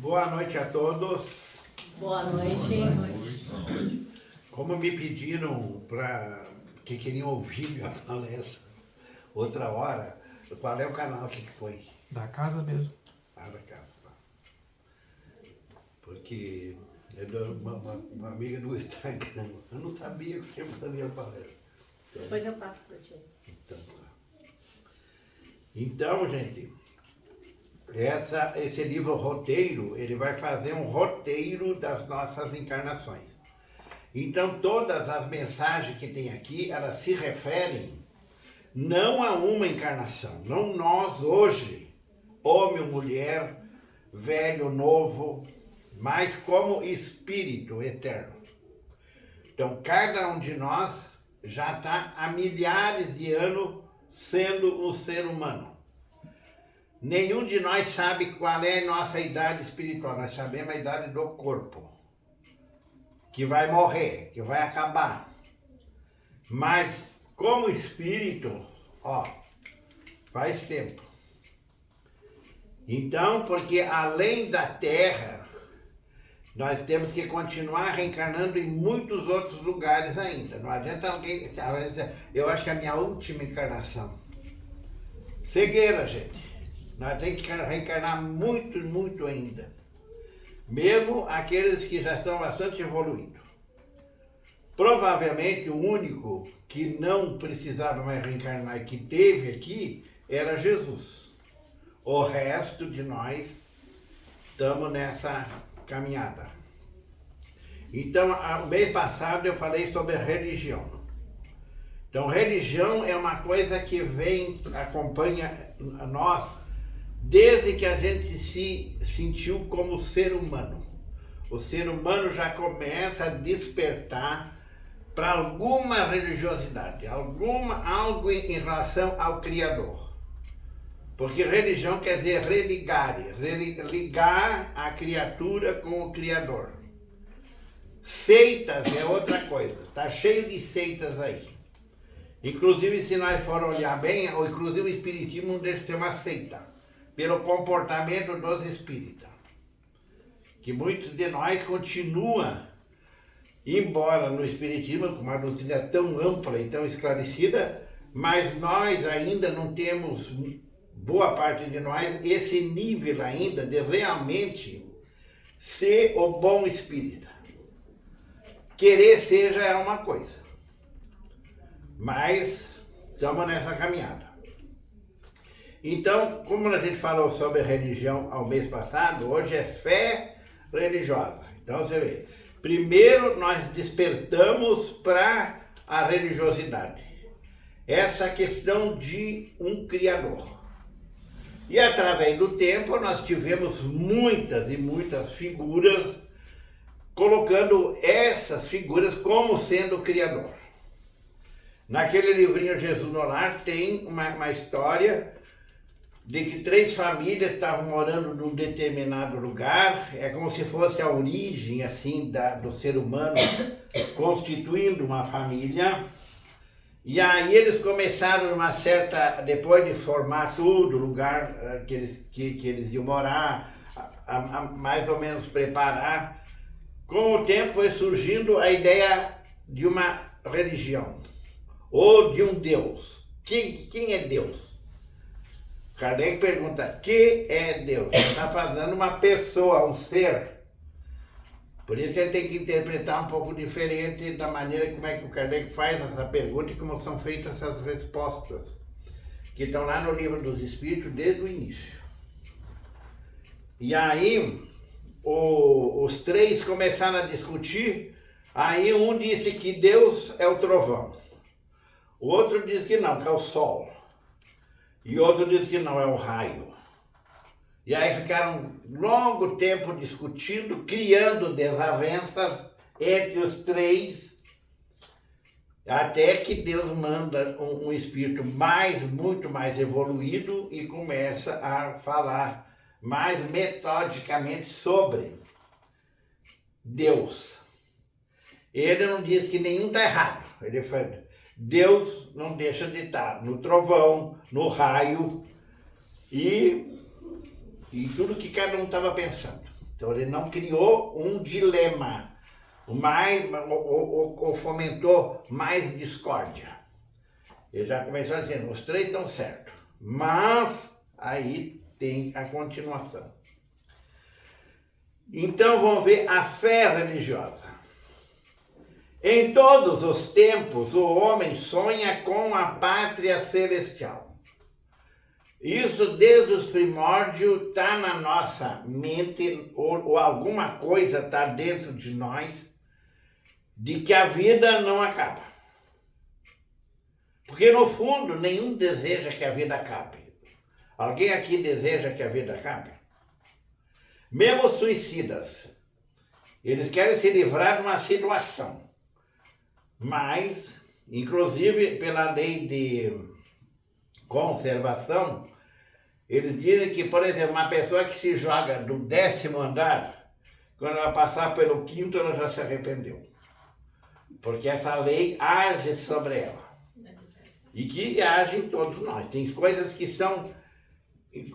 Boa noite a todos. Boa noite. Como me pediram que queriam ouvir minha palestra outra hora, qual é o canal que foi? Da casa mesmo. Ah, da casa. Tá. Porque uma amiga do Instagram, eu não sabia que ia fazer a palestra. Depois eu passo para ti. Então, gente, esse livro roteiro, ele vai fazer um roteiro das nossas encarnações. Então, todas as mensagens que tem aqui, elas se referem não a uma encarnação, não nós hoje, homem ou mulher, velho, novo, mas como espírito eterno. Então, cada um de nós já está há milhares de anos sendo um ser humano. Nenhum de nós sabe qual é a nossa idade espiritual, nós sabemos a idade do corpo, que vai morrer, que vai acabar. Mas como espírito, faz tempo. Então, porque além da Terra, nós temos que continuar reencarnando em muitos outros lugares ainda. Não adianta alguém dizer, eu acho que é a minha última encarnação. Cegueira, gente. Nós temos que reencarnar muito, muito ainda. Mesmo aqueles que já estão bastante evoluídos. Provavelmente o único que não precisava mais reencarnar e que teve aqui era Jesus. O resto de nós estamos nessa caminhada. Então, no mês passado eu falei sobre religião. Então, religião é uma coisa que acompanha nós desde que a gente se sentiu como ser humano. O ser humano já começa a despertar para alguma religiosidade, algo em relação ao Criador. Porque religião quer dizer ligar a criatura com o Criador. Seitas é outra coisa, está cheio de seitas aí. Inclusive, se nós formos olhar bem, inclusive o Espiritismo não deixa de ser uma seita, pelo comportamento dos espíritas. Que muitos de nós continuam, embora no Espiritismo, com uma doutrina tão ampla e tão esclarecida, mas nós ainda não temos, boa parte de nós, esse nível ainda de realmente ser o bom espírita. Querer ser já é uma coisa, mas estamos nessa caminhada. Então, como a gente falou sobre religião ao mês passado, hoje é fé religiosa. Então você vê, primeiro nós despertamos para a religiosidade, essa questão de um Criador. E através do tempo nós tivemos muitas e muitas figuras, colocando essas figuras como sendo o Criador. Naquele livrinho Jesus no Lar tem uma história de que 3 famílias estavam morando num determinado lugar, é como se fosse a origem assim do ser humano constituindo uma família. E aí eles começaram depois de formar tudo, o lugar que eles iam morar, a mais ou menos preparar, com o tempo foi surgindo a ideia de uma religião, ou de um Deus. Quem é Deus? Kardec pergunta, que é Deus? Está falando uma pessoa, um ser. Por isso que ele tem que interpretar um pouco diferente da maneira como é que o Kardec faz essa pergunta e como são feitas essas respostas, que estão lá no Livro dos Espíritos desde o início. E aí, os 3 começaram a discutir, aí um disse que Deus é o trovão, o outro disse que não, que é o sol, e outro disse que não, é o raio. E aí ficaram um longo tempo discutindo, criando desavenças entre os 3, até que Deus manda um espírito muito mais evoluído e começa a falar mais metodicamente sobre Deus. Ele não diz que nenhum está errado, ele fala, Deus não deixa de estar no trovão, no raio e tudo que cada um estava pensando. Então ele não criou um dilema, ou fomentou mais discórdia. Ele já começou dizendo, os três estão certos, mas aí tem a continuação. Então vamos ver a fé religiosa. Em todos os tempos, o homem sonha com a pátria celestial. Isso desde os primórdios está na nossa mente, ou alguma coisa está dentro de nós, de que a vida não acaba. Porque no fundo, nenhum deseja que a vida acabe. Alguém aqui deseja que a vida acabe? Mesmo os suicidas, eles querem se livrar de uma situação. Mas, inclusive pela lei de conservação, eles dizem que, por exemplo, uma pessoa que se joga do 10º andar, quando ela passar pelo 5º, ela já se arrependeu. Porque essa lei age sobre ela. E que age em todos nós. Tem coisas que são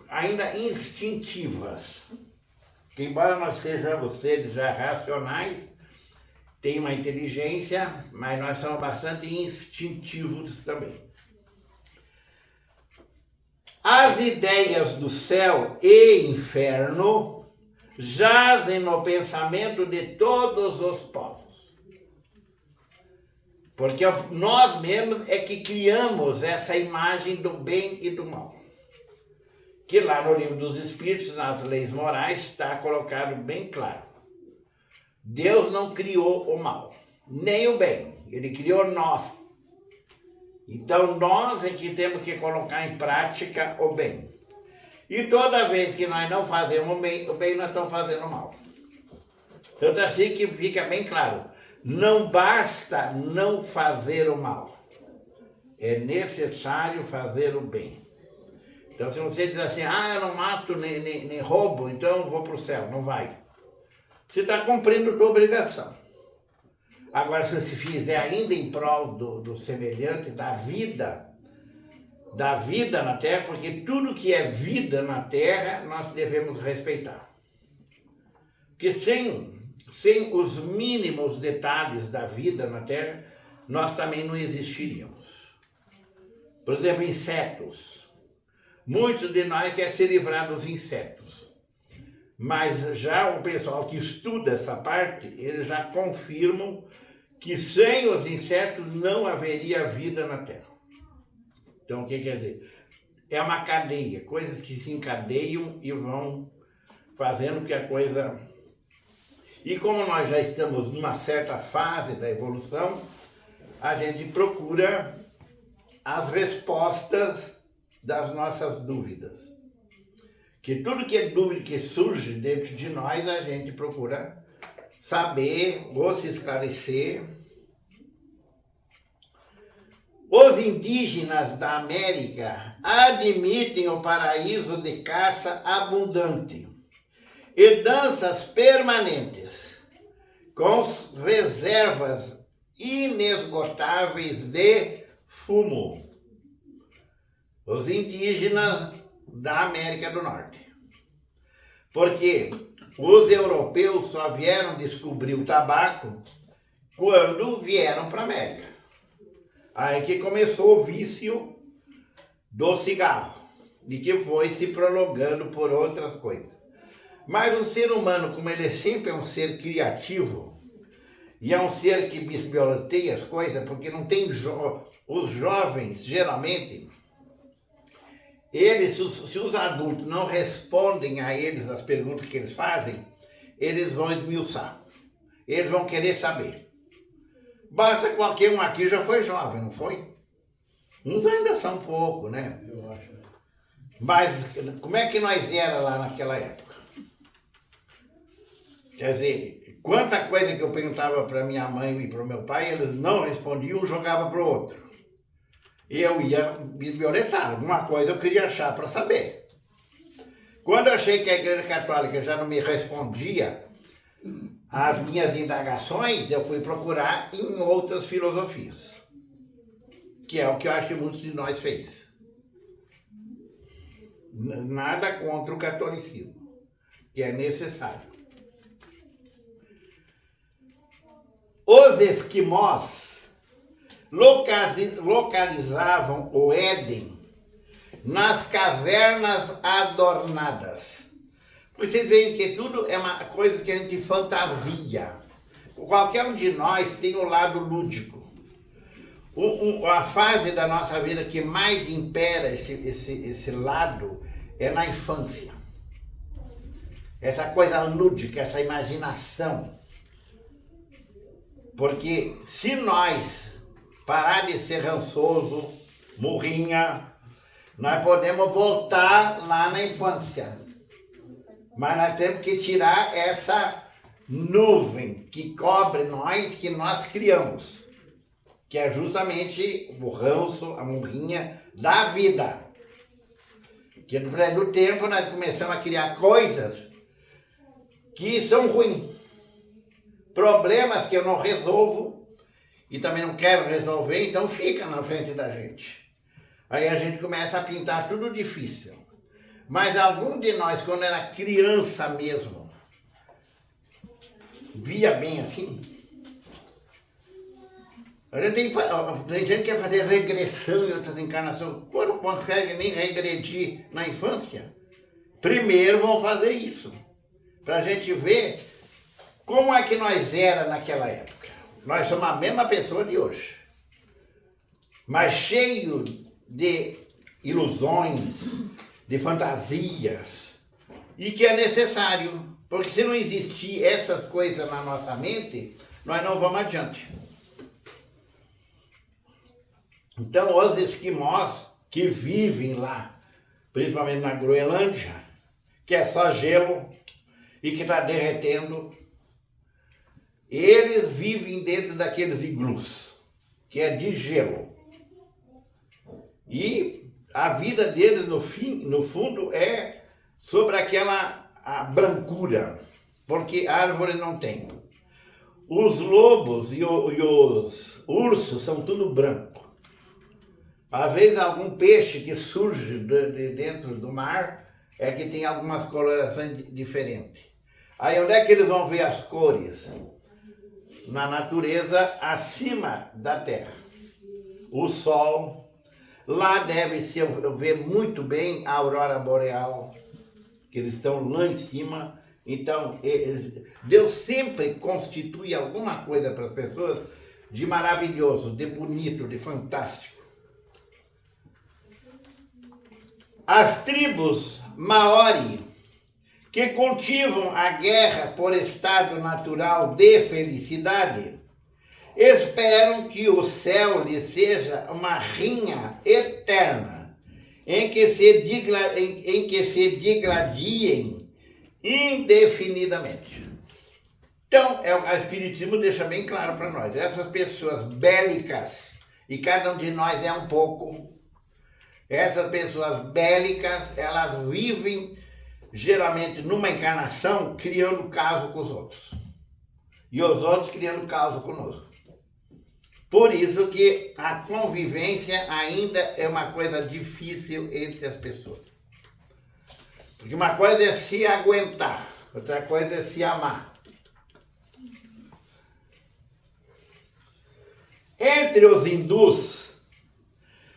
ainda instintivas. Que embora nós sejamos seres já racionais, tem uma inteligência, mas nós somos bastante instintivos também. As ideias do céu e inferno jazem no pensamento de todos os povos. Porque nós mesmos é que criamos essa imagem do bem e do mal. Que lá no livro dos Espíritos, nas leis morais, está colocado bem claro. Deus não criou o mal, nem o bem. Ele criou nós. Então nós é que temos que colocar em prática o bem. E toda vez que nós não fazemos o bem nós estamos fazendo o mal. Tanto assim que fica bem claro. Não basta não fazer o mal. É necessário fazer o bem. Então se você diz assim, eu não mato nem roubo, então eu vou para o céu. Não vai. Você está cumprindo a sua obrigação. Agora, se você fizer ainda em prol do semelhante, da vida na Terra, porque tudo que é vida na Terra, nós devemos respeitar. Porque sem os mínimos detalhes da vida na Terra, nós também não existiríamos. Por exemplo, insetos. Muitos de nós querem se livrar dos insetos. Mas já o pessoal que estuda essa parte, eles já confirmam que sem os insetos não haveria vida na Terra. Então, o que quer dizer? É uma cadeia, coisas que se encadeiam e vão fazendo que a coisa... E como nós já estamos numa certa fase da evolução, a gente procura as respostas das nossas dúvidas. Que tudo que é dúvida que surge dentro de nós, a gente procura saber ou se esclarecer. Os indígenas da América admitem o paraíso de caça abundante e danças permanentes, com reservas inesgotáveis de fumo. Os indígenas da América do Norte. Porque os europeus só vieram descobrir o tabaco quando vieram para a América. Aí que começou o vício do cigarro, e que foi se prolongando por outras coisas. Mas o ser humano, como ele sempre é um ser criativo, e é um ser que bisbilhoteia as coisas, porque não tem os jovens, geralmente, eles, se os adultos não respondem a eles as perguntas que eles fazem, eles vão esmiuçar. Eles vão querer saber. Basta qualquer um aqui já foi jovem, não foi? Uns ainda são pouco, né? Eu acho. Mas como é que nós era lá naquela época? Quer dizer, quanta coisa que eu perguntava para minha mãe e para o meu pai, eles não respondiam, jogava para o outro. E eu ia bibliotecar, alguma coisa eu queria achar para saber. Quando eu achei que a Igreja Católica já não me respondia às minhas indagações, eu fui procurar em outras filosofias, que é o que eu acho que muitos de nós fez. Nada contra o catolicismo, que é necessário. os esquimós localizavam o Éden nas cavernas adornadas. Vocês veem que tudo é uma coisa que a gente fantasia. Qualquer um de nós tem o lado lúdico. A fase da nossa vida que mais impera esse lado é na infância. Essa coisa lúdica, essa imaginação. Porque se nós parar de ser rançoso, murrinha, nós podemos voltar lá na infância. Mas nós temos que tirar essa nuvem que cobre nós, que nós criamos. Que é justamente o ranço, a murrinha da vida. Que no tempo nós começamos a criar coisas que são ruins. Problemas que eu não resolvo e também não quero resolver, então fica na frente da gente. Aí a gente começa a pintar tudo difícil. Mas algum de nós, quando era criança mesmo, via bem assim. A gente quer fazer regressão em outras encarnações. Quando não consegue nem regredir na infância, primeiro vão fazer isso. Para a gente ver como é que nós era naquela época. Nós somos a mesma pessoa de hoje. Mas cheio de ilusões, de fantasias. E que é necessário. Porque se não existir essas coisas na nossa mente, nós não vamos adiante. Então, os esquimós que vivem lá, principalmente na Groenlândia, que é só gelo e que está derretendo, eles vivem dentro daqueles iglus, que é de gelo. E a vida deles, no fundo, é sobre a brancura, porque árvore não tem. Os lobos e os ursos são tudo branco. Às vezes algum peixe que surge de dentro do mar é que tem algumas colorações diferentes. Aí onde é que eles vão ver as cores? Na natureza acima da terra. O sol, lá deve-se ver muito bem a aurora boreal, que eles estão lá em cima. Então, Deus sempre constitui alguma coisa para as pessoas de maravilhoso, de bonito, de fantástico. As tribos Maori, que cultivam a guerra por estado natural de felicidade, esperam que o céu lhes seja uma rinha eterna, em que se digladiem indefinidamente. Então, o Espiritismo deixa bem claro para nós, essas pessoas bélicas, e cada um de nós é um pouco. Essas pessoas bélicas, elas vivem geralmente numa encarnação criando caso com os outros. E os outros criando caso conosco. Por isso que a convivência ainda é uma coisa difícil entre as pessoas. Porque uma coisa é se aguentar, outra coisa é se amar. Entre os hindus,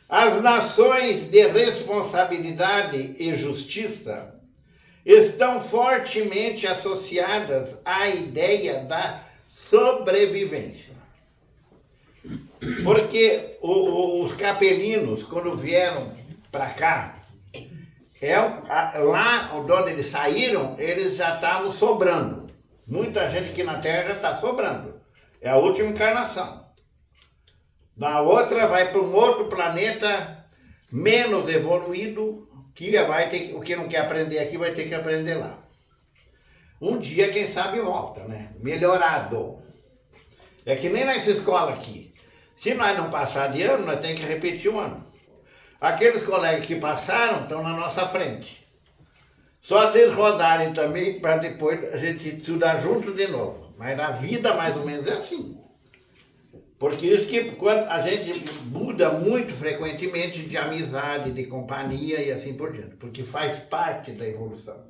as nações de responsabilidade e justiça estão fortemente associadas à ideia da sobrevivência. Porque os capelinos, quando vieram para cá, lá onde eles saíram, eles já estavam sobrando. Muita gente aqui na Terra está sobrando. É a última encarnação. Na outra vai para um outro planeta menos evoluído, que o que não quer aprender aqui vai ter que aprender lá. Um dia, quem sabe, volta, né? Melhorado. É que nem nessa escola aqui. Se nós não passar de ano, nós temos que repetir um ano. Aqueles colegas que passaram estão na nossa frente. Só se eles rodarem também para depois a gente estudar junto de novo. Mas na vida, mais ou menos, é assim. Porque isso que quando a gente muda muito frequentemente de amizade, de companhia e assim por diante, porque faz parte da evolução.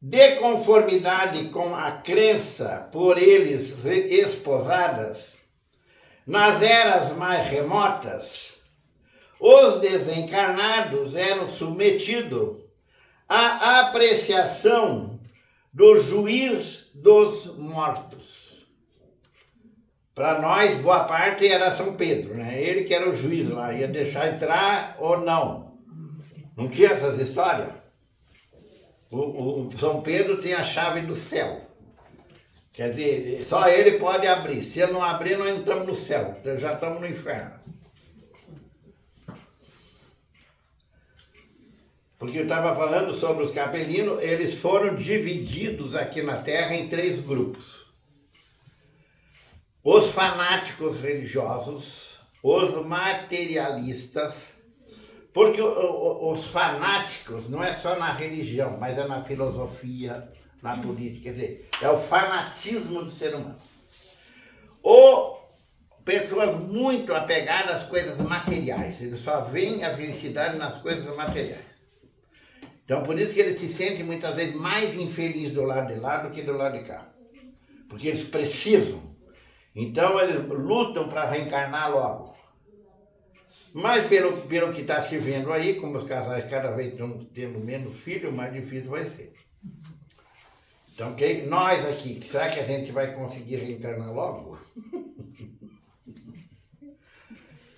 de conformidade com a crença por eles esposadas, nas eras mais remotas, os desencarnados eram submetidos à apreciação do juiz dos mortos. Para nós, boa parte era São Pedro, né? Ele que era o juiz lá, ia deixar entrar ou não. Não tinha essas histórias? O São Pedro tem a chave do céu. Quer dizer, só ele pode abrir. Se ele não abrir, nós entramos no céu. Então já estamos no inferno. Porque eu estava falando sobre os capelinos, eles foram divididos aqui na Terra em 3 grupos. Os fanáticos religiosos, os materialistas, porque os fanáticos não é só na religião, mas é na filosofia, na política, quer dizer, é o fanatismo do ser humano. Ou pessoas muito apegadas às coisas materiais, eles só veem a felicidade nas coisas materiais. Então, por isso que eles se sentem muitas vezes mais infelizes do lado de lá do que do lado de cá. Porque eles precisam. Então, eles lutam para reencarnar logo. Mas pelo que está se vendo aí, como os casais cada vez estão tendo menos filhos, mais difícil vai ser. Então, nós aqui, será que a gente vai conseguir reencarnar logo?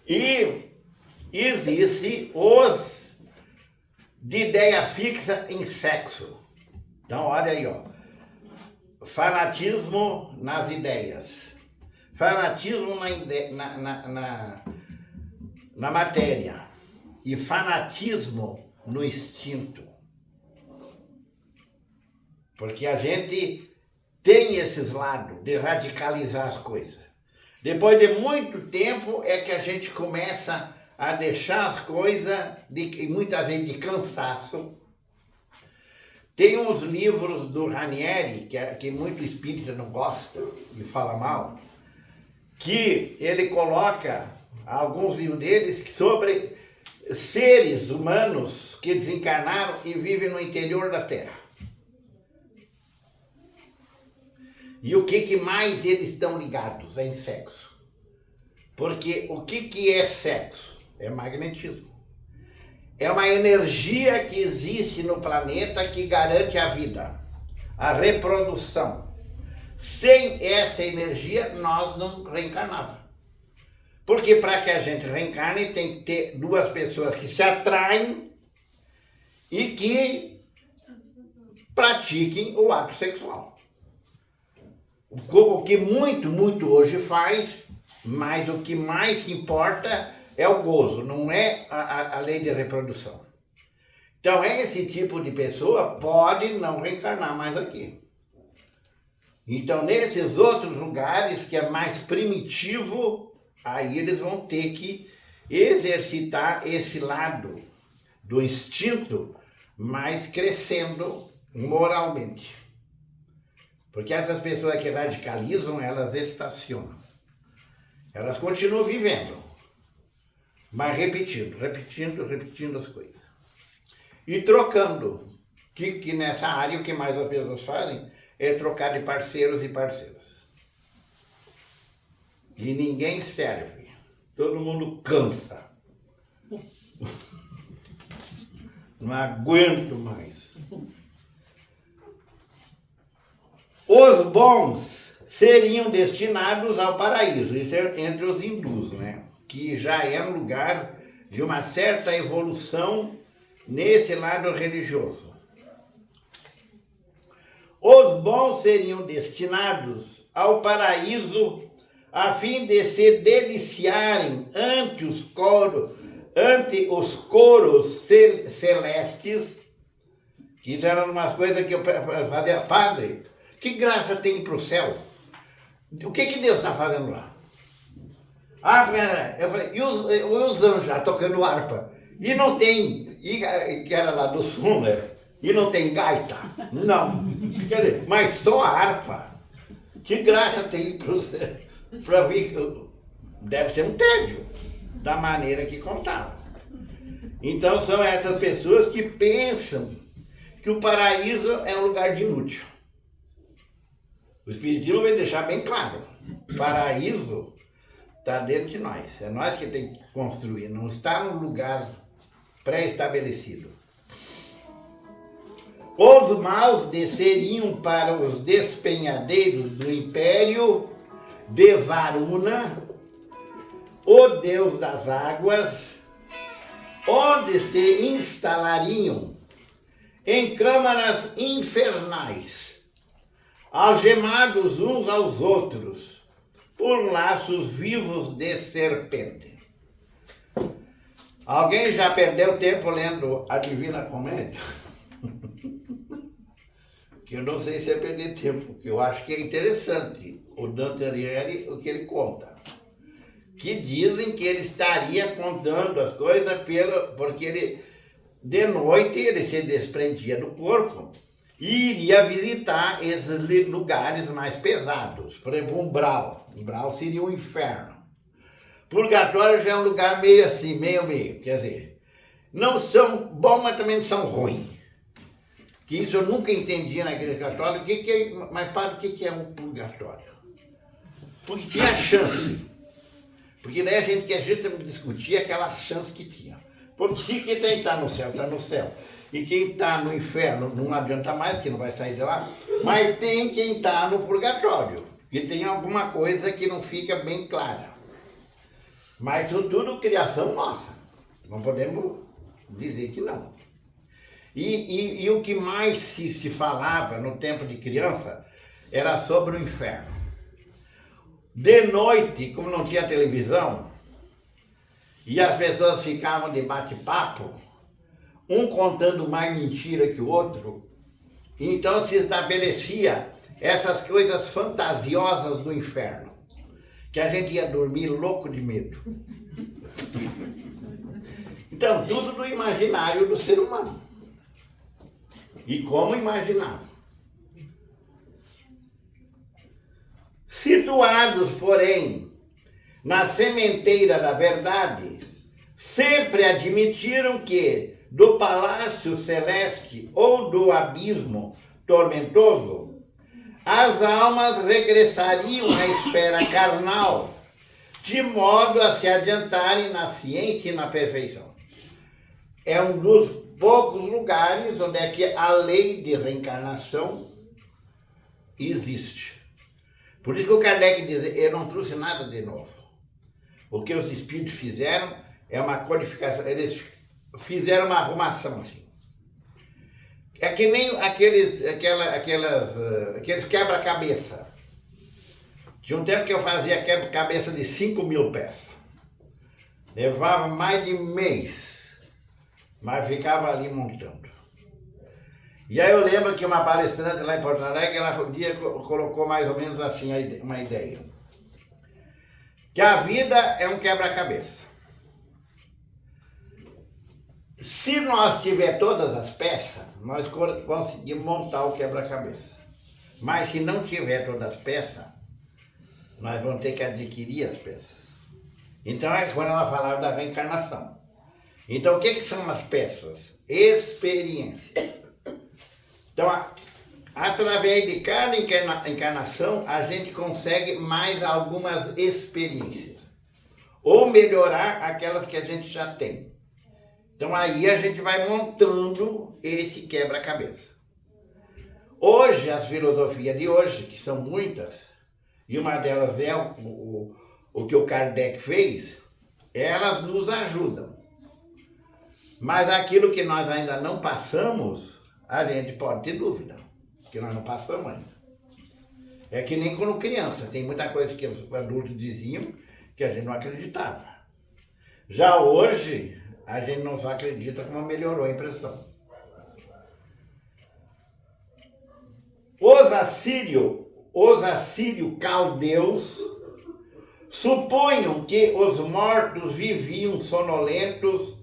E existe os de ideia fixa em sexo. Então, olha aí, ó. Fanatismo nas ideias. Fanatismo na matéria. E fanatismo no instinto. Porque a gente tem esses lados de radicalizar as coisas. Depois de muito tempo é que a gente começa a deixar as coisas, muitas vezes de cansaço. Tem uns livros do Ranieri, que muito espírita não gosta e fala mal, que ele coloca, alguns livros deles, sobre seres humanos que desencarnaram e vivem no interior da Terra. E o que mais eles estão ligados? É em sexo. Porque o que é sexo? É magnetismo. É uma energia que existe no planeta que garante a vida, a reprodução. Sem essa energia, nós não reencarnávamos. Porque para que a gente reencarne, tem que ter 2 pessoas que se atraem e que pratiquem o ato sexual. O que muito hoje faz, mas o que mais importa é o gozo, não é a lei de reprodução. Então, esse tipo de pessoa pode não reencarnar mais aqui. Então, nesses outros lugares que é mais primitivo, aí eles vão ter que exercitar esse lado do instinto, mas crescendo moralmente. Porque essas pessoas que radicalizam, elas estacionam. Elas continuam vivendo. Mas repetindo as coisas. E trocando. Que nessa área o que mais as pessoas fazem é trocar de parceiros e parceiras. E ninguém serve. Todo mundo cansa. Não aguento mais. Os bons seriam destinados ao paraíso. Isso é entre os hindus, né? Que já é um lugar de uma certa evolução nesse lado religioso. Os bons seriam destinados ao paraíso a fim de se deliciarem ante os coros celestes, que isso eram umas coisas que eu fazia, padre, que graça tem para o céu? O que Deus está fazendo lá? Eu falei, e os anjos lá tocando harpa? E não tem, que era lá do sul, né? E não tem gaita? Não. Quer dizer, mas só a harpa. Que graça tem para ver? Deve ser um tédio, da maneira que contava. Então são essas pessoas que pensam que o paraíso é um lugar de inútil. O Espiritismo vai deixar bem claro. O paraíso está dentro de nós. É nós que tem que construir, não está num lugar pré-estabelecido. Os maus desceriam para os despenhadeiros do império de Varuna, o deus das águas, onde se instalariam em câmaras infernais, algemados uns aos outros por laços vivos de serpente. Alguém já perdeu tempo lendo a Divina Comédia? Que eu não sei se é perder tempo, porque eu acho que é interessante o Dante Alighieri, o que ele conta. Que dizem que ele estaria contando as coisas porque ele, de noite, ele se desprendia do corpo e iria visitar esses lugares mais pesados. Por exemplo, umbral. Umbral seria o inferno. Purgatório já é um lugar meio assim, meio. Quer dizer, não são bons, mas também não são ruins. Que isso eu nunca entendi na Igreja Católica. Mas para o que é um purgatório? Porque tinha chance. Porque daí a gente discutia aquela chance que tinha. Porque quem está no céu, está no céu. E quem está no inferno não adianta mais, que não vai sair de lá. Mas tem quem está no purgatório. Que tem alguma coisa que não fica bem clara. Mas isso tudo criação nossa. Não podemos dizer que não. E o que mais se falava no tempo de criança era sobre o inferno. De noite, como não tinha televisão, e as pessoas ficavam de bate-papo, um contando mais mentira que o outro, então se estabelecia essas coisas fantasiosas do inferno, que a gente ia dormir louco de medo. Então, tudo do imaginário do ser humano. E como imaginava. Situados, porém, na sementeira da verdade, sempre admitiram que do palácio celeste ou do abismo tormentoso, as almas regressariam à esfera carnal, de modo a se adiantarem na ciência e na perfeição. É um dos poucos lugares onde é que a lei de reencarnação existe. Por isso que o Kardec diz, eu não trouxe nada de novo. O que os espíritos fizeram é uma codificação, eles fizeram uma arrumação assim. É que nem aqueles quebra-cabeça. Tinha um tempo que eu fazia quebra-cabeça de 5.000 peças. Levava mais de mês, mas ficava ali montando. E aí eu lembro que uma palestrante lá em Porto Alegre, ela um dia colocou mais ou menos assim uma ideia. Que a vida é um quebra-cabeça. Se nós tiver todas as peças, nós conseguimos montar o quebra-cabeça. Mas se não tiver todas as peças, nós vamos ter que adquirir as peças. Então é quando ela falava da reencarnação. Então o que são as peças? Experiência. Então, através de cada encarnação, a gente consegue mais algumas experiências. Ou melhorar aquelas que a gente já tem. Então, aí a gente vai montando esse quebra-cabeça. Hoje, as filosofias de hoje, que são muitas, e uma delas é o que o Kardec fez, elas nos ajudam. Mas aquilo que nós ainda não passamos, a gente pode ter dúvida, que nós não passamos ainda. É que nem quando criança, tem muita coisa que os adultos diziam que a gente não acreditava. Já hoje, a gente não só acredita como melhorou a impressão. Os assírios caldeus supunham que os mortos viviam sonolentos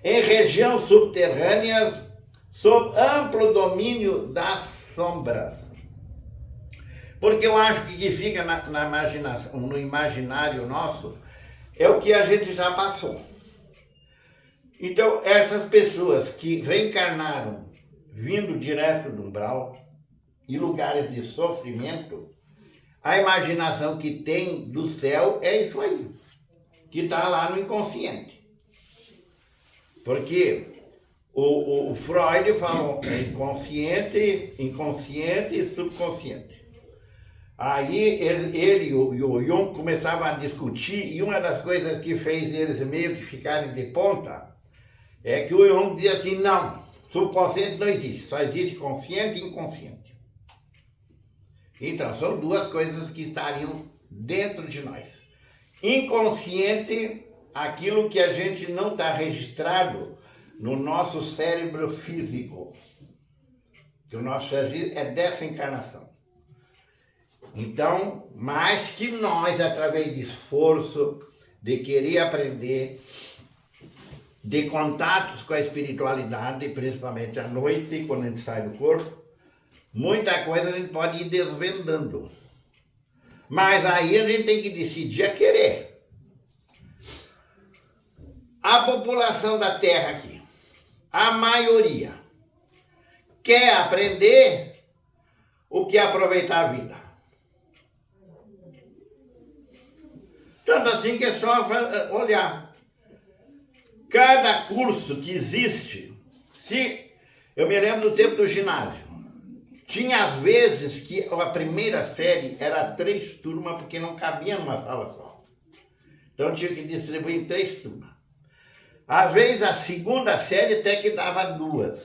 em regiões subterrâneas sob amplo domínio das sombras. Porque eu acho que o que fica na imaginação, no imaginário nosso é o que a gente já passou. Então, essas pessoas que reencarnaram vindo direto do umbral, e lugares de sofrimento, a imaginação que tem do céu é isso aí, que está lá no inconsciente. Porque o Freud falou inconsciente, inconsciente e subconsciente. Aí ele e o Jung começavam a discutir, e uma das coisas que fez eles meio que ficarem de ponta é que o Jung dizia assim, não, subconsciente não existe, só existe consciente e inconsciente. Então, são duas coisas que estariam dentro de nós. Inconsciente, aquilo que a gente não está registrado no nosso cérebro físico. Que o nosso cérebro é dessa encarnação. Então, mais que nós, através de esforço, de querer aprender, de contatos com a espiritualidade, principalmente à noite, quando a gente sai do corpo, muita coisa a gente pode ir desvendando. Mas aí a gente tem que decidir a querer. A população da Terra aqui, a maioria, quer aprender ou quer aproveitar a vida. Tanto assim que é só olhar. Cada curso que existe, eu me lembro do tempo do ginásio, tinha às vezes que a primeira série era 3 turmas, porque não cabia numa sala só. Então tinha que distribuir em 3 turmas. Às vezes a segunda série até que dava 2.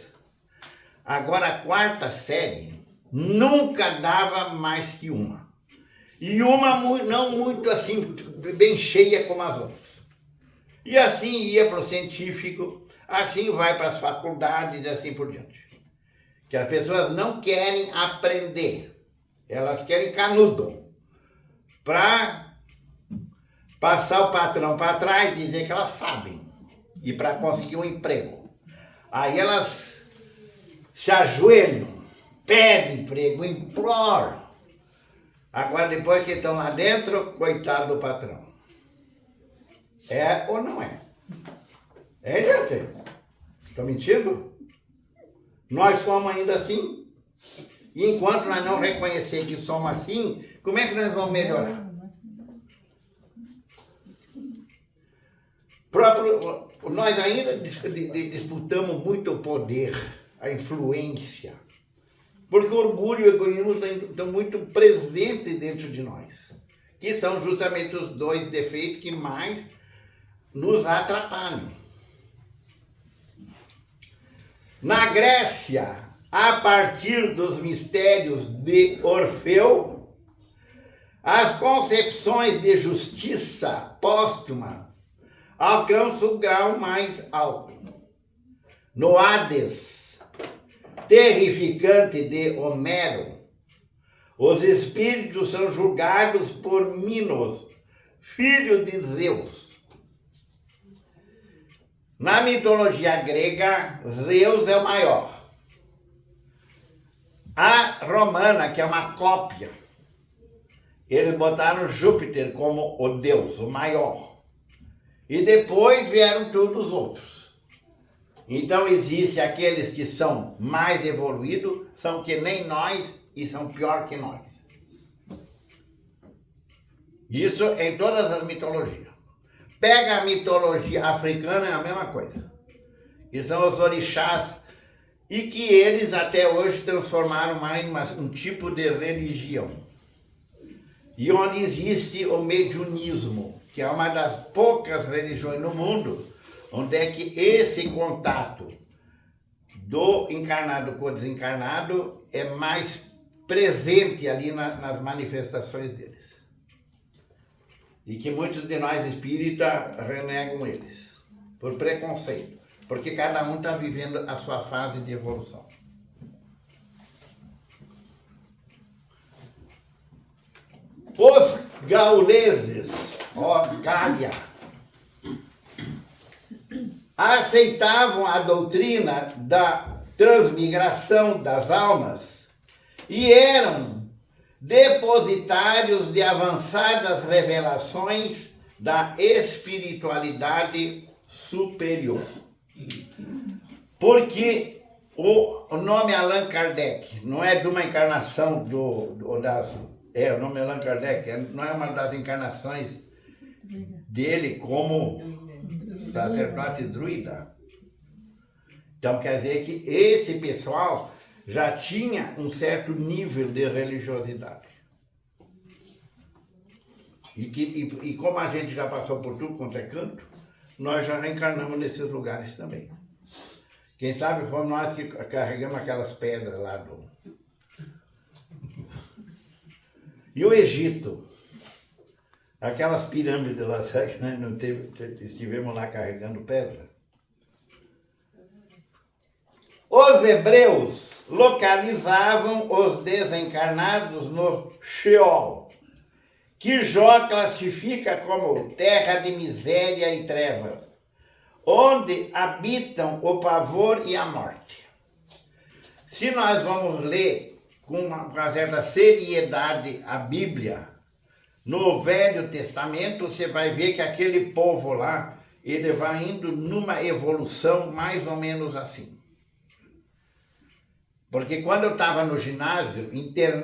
Agora a quarta série nunca dava mais que uma. E uma não muito assim, bem cheia como as outras. E assim ia para o científico, assim vai para as faculdades e assim por diante. Que as pessoas não querem aprender, elas querem canudo, para passar o patrão para trás e dizer que elas sabem, e para conseguir um emprego. Aí elas se ajoelham, pedem emprego, imploram. Agora, depois que estão lá dentro, coitado do patrão. É ou não é? É, gente? Estou mentindo? Nós somos ainda assim. E enquanto nós não reconhecer que somos assim, como é que nós vamos melhorar? Nós ainda disputamos muito o poder, a influência. Porque o orgulho e o egoísmo estão muito presentes dentro de nós. Que são justamente os 2 defeitos que mais nos atrapalham. Na Grécia, a partir dos mistérios de Orfeu, as concepções de justiça póstuma alcançam o grau mais alto. No Hades terrificante de Homero, os espíritos são julgados por Minos, filho de Zeus. Na mitologia grega, Zeus é o maior. A romana, que é uma cópia, eles botaram Júpiter como o deus, o maior. E depois vieram todos os outros. Então existem aqueles que são mais evoluídos, são que nem nós e são pior que nós. Isso em todas as mitologias. Pega a mitologia africana, é a mesma coisa. Que são os orixás, e que eles até hoje transformaram mais um tipo de religião. E onde existe o mediunismo, que é uma das poucas religiões no mundo, onde é que esse contato do encarnado com o desencarnado é mais presente ali nas manifestações deles. E que muitos de nós espíritas renegam eles, por preconceito, porque cada um está vivendo a sua fase de evolução. Os gauleses, Gália, aceitavam a doutrina da transmigração das almas e eram depositários de avançadas revelações da espiritualidade superior. Porque O nome Allan Kardec não é de uma encarnação o nome Allan Kardec não é uma das encarnações dele como sacerdote druida. Então quer dizer que esse pessoal já tinha um certo nível de religiosidade. E como a gente já passou por tudo quanto é canto, nós já reencarnamos nesses lugares também. Quem sabe fomos nós que carregamos aquelas pedras lá do... E o Egito? Aquelas pirâmides lá, sabe que nós não estivemos lá carregando pedra? Os hebreus localizavam os desencarnados no Sheol, que Jó classifica como terra de miséria e trevas, onde habitam o pavor e a morte. Se nós vamos ler com uma certa seriedade a Bíblia, no Velho Testamento, você vai ver que aquele povo lá, ele vai indo numa evolução mais ou menos assim. Porque quando eu estava no ginásio,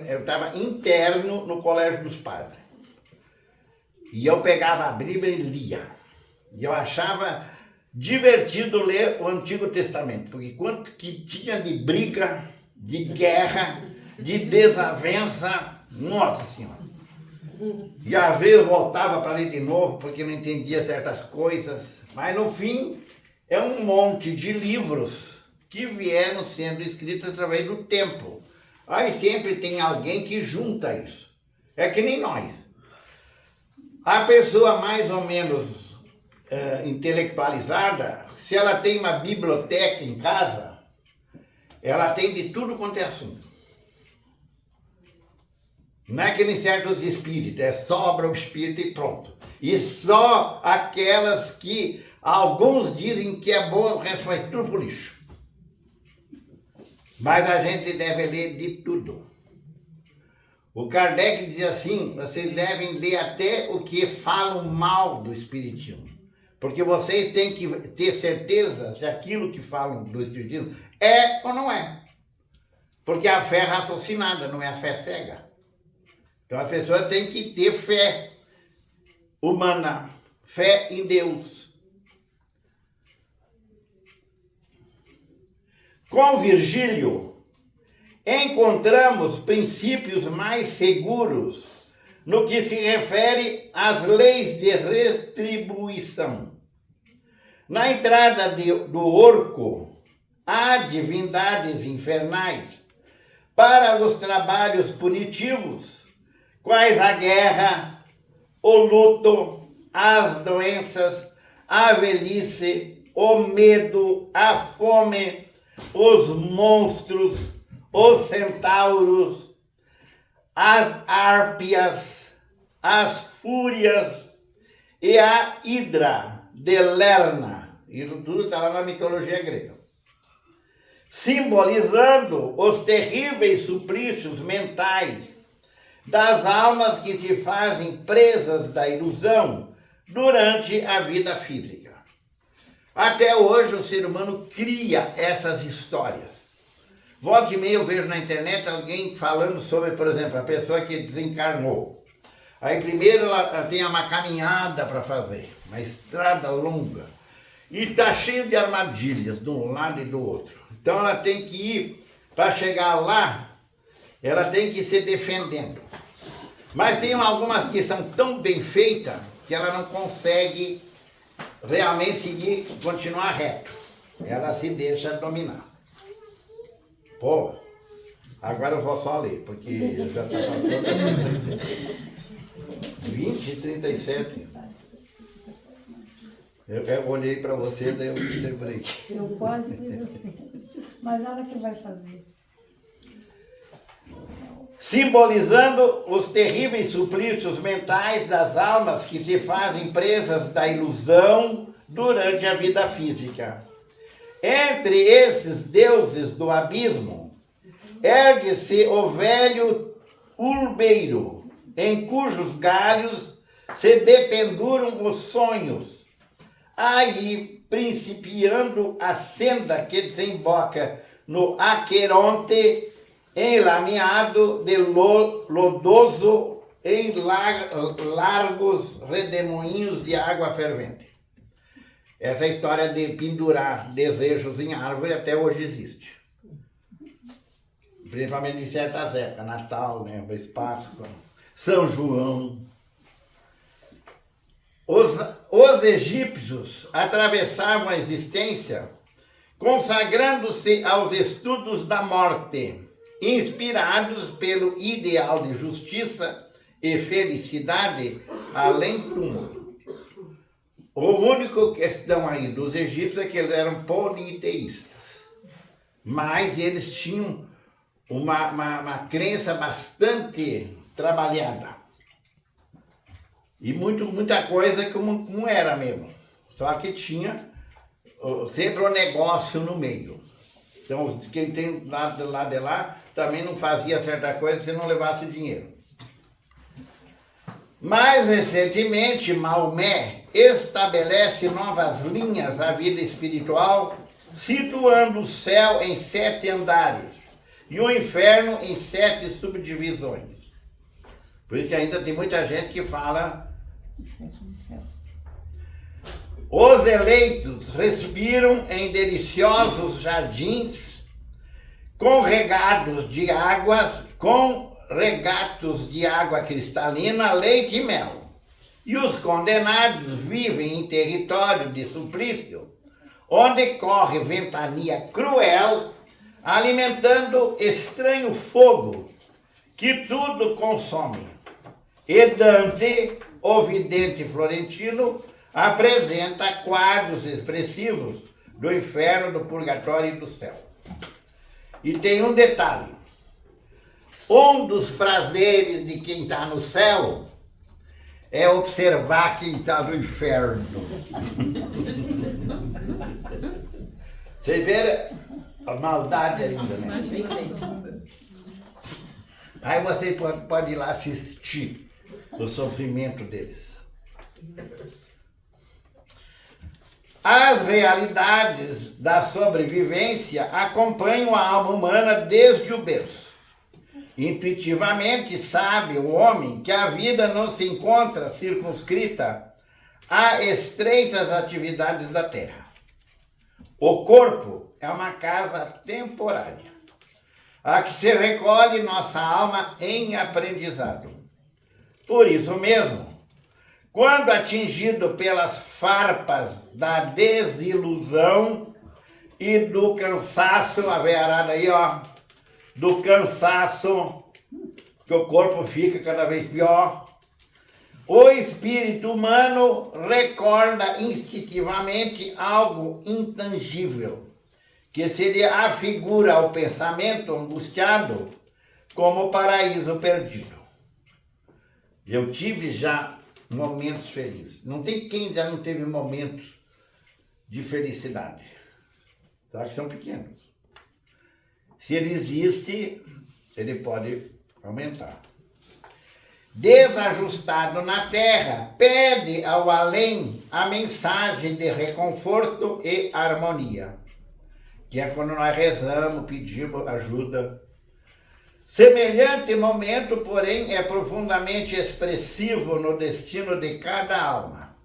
eu estava interno no Colégio dos Padres. E eu pegava a Bíblia e lia. E eu achava divertido ler o Antigo Testamento, porque quanto que tinha de briga, de guerra, de desavença, nossa Senhora. E às vezes voltava para ler de novo, porque não entendia certas coisas. Mas no fim, é um monte de livros que vieram sendo escritos através do tempo. Aí sempre tem alguém que junta isso. É que nem nós. A pessoa mais ou menos intelectualizada, se ela tem uma biblioteca em casa, ela tem de tudo quanto é assunto. Não é que nem certos espíritos, é sobra o espírito e pronto. E só aquelas que alguns dizem que é boa, o resto vai tudo pro lixo. Mas a gente deve ler de tudo. O Kardec diz assim, vocês devem ler até o que falam mal do Espiritismo. Porque vocês têm que ter certeza se aquilo que falam do Espiritismo é ou não é. Porque a fé é raciocinada, não é a fé cega. Então a pessoa tem que ter fé humana, fé em Deus. Com Virgílio, encontramos princípios mais seguros no que se refere às leis de retribuição. Na entrada do Orco, há divindades infernais para os trabalhos punitivos, quais a guerra, o luto, as doenças, a velhice, o medo, a fome, os monstros, os centauros, as árpias, as fúrias e a hidra de Lerna. Isso tudo está lá na mitologia grega. Simbolizando os terríveis suplícios mentais das almas que se fazem presas da ilusão durante a vida física. Até hoje o ser humano cria essas histórias. Volta e meia eu vejo na internet alguém falando sobre, por exemplo, a pessoa que desencarnou. Aí primeiro ela tem uma caminhada para fazer, uma estrada longa. E está cheio de armadilhas de um lado e do outro. Então ela tem que ir, para chegar lá, ela tem que ir se defendendo. Mas tem algumas que são tão bem feitas que ela não consegue realmente seguir, continuar reto. Ela se deixa dominar. Pô, agora eu vou só ler, porque já está passando 20 e 37. Eu olhei para você, daí eu me lembrei. Eu quase fiz assim. Mas olha o que vai fazer. Simbolizando os terríveis suplícios mentais das almas que se fazem presas da ilusão durante a vida física. Entre esses deuses do abismo, ergue-se o velho urbeiro, em cujos galhos se dependuram os sonhos, aí principiando a senda que desemboca no Aqueronte, enlameado de lodoso em largos redemoinhos de água fervente. Essa história de pendurar desejos em árvore até hoje existe. Principalmente em certas épocas, Natal, né, Páscoa, São João. Os egípcios atravessavam a existência consagrando-se aos estudos da morte, inspirados pelo ideal de justiça e felicidade além do túmulo. O único questão aí dos egípcios é que eles eram politeístas, mas eles tinham uma crença bastante trabalhada. E muita coisa como era mesmo. Só que tinha sempre um negócio no meio. Então, quem tem lá de lá também não fazia certa coisa se não levasse dinheiro. Mais recentemente, Maomé estabelece novas linhas à vida espiritual, situando o céu em 7 andares e o inferno em 7 subdivisões. Por isso que ainda tem muita gente que fala: os eleitos respiram em deliciosos jardins com regatos de água cristalina, leite e mel. E os condenados vivem em território de suplício, onde corre ventania cruel, alimentando estranho fogo que tudo consome. E Dante, o vidente florentino, apresenta quadros expressivos do inferno, do purgatório e do céu. E tem um detalhe: um dos prazeres de quem está no céu é observar quem está no inferno. Vocês viram a maldade ainda, né? Aí você pode ir lá assistir o sofrimento deles. As realidades da sobrevivência acompanham a alma humana desde o berço. Intuitivamente sabe o homem que a vida não se encontra circunscrita a estreitas atividades da terra. O corpo é uma casa temporária, a que se recolhe nossa alma em aprendizado. Por isso mesmo, quando atingido pelas farpas da desilusão e do cansaço, a veiarada aí, ó, do cansaço, que o corpo fica cada vez pior, o espírito humano recorda instintivamente algo intangível, que seria a figura ao pensamento angustiado como paraíso perdido. Eu tive já momentos felizes. Não tem quem já não teve momentos de felicidade. Tá? Que são pequenos. Se ele existe, ele pode aumentar. Desajustado na terra, pede ao além a mensagem de reconforto e harmonia, que é quando nós rezamos, pedimos ajuda. Semelhante momento, porém, é profundamente expressivo no destino de cada alma.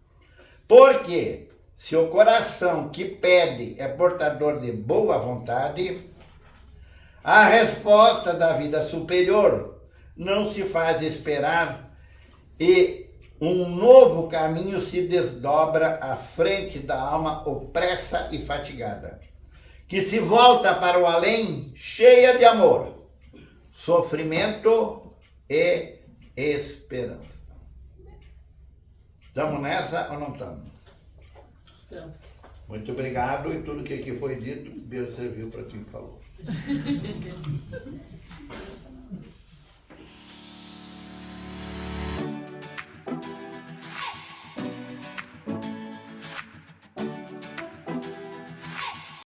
Porque, se o coração que pede é portador de boa vontade, a resposta da vida superior não se faz esperar e um novo caminho se desdobra à frente da alma opressa e fatigada, que se volta para o além cheia de amor, sofrimento e esperança. Estamos nessa ou não estamos? Estamos. Muito obrigado, e tudo que aqui foi dito, Deus serviu para quem falou.